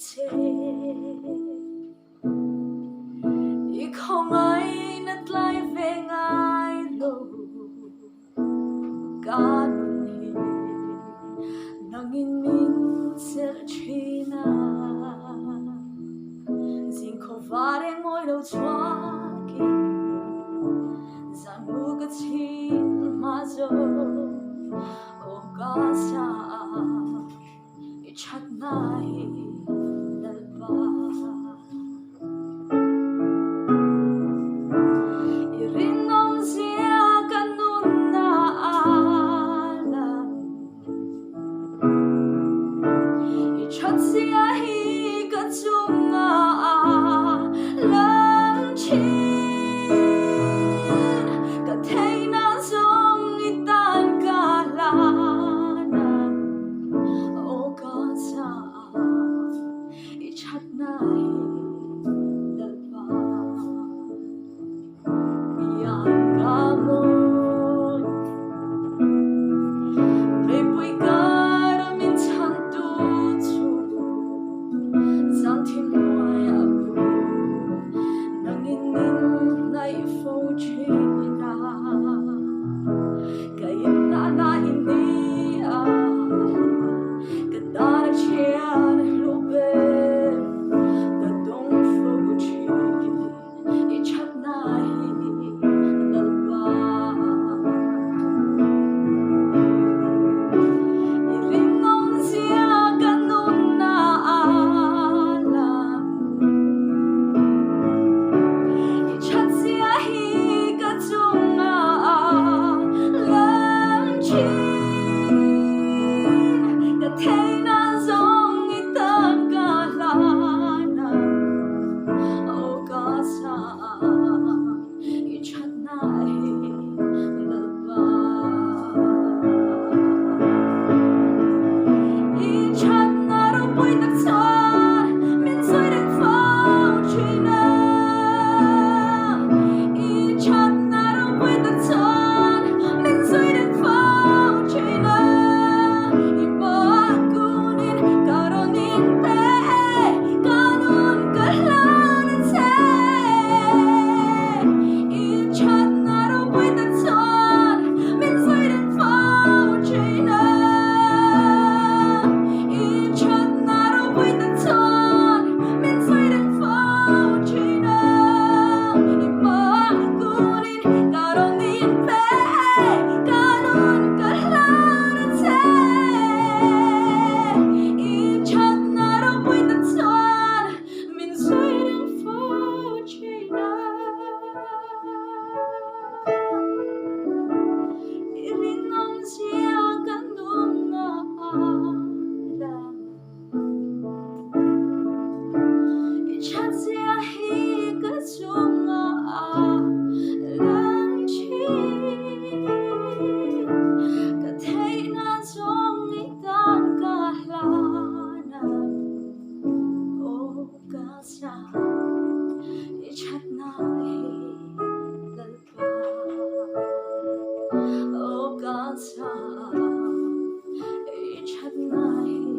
thế ý không ai nát lại về ngay lâu cả nun hi nangin min ser china zin không vare ngồi đâu choa Giang mu cái tin Mizo o gasa chat nai dalba irinong zia kanun na alam chat zia hi katunga lang chi Oh, God's chat night.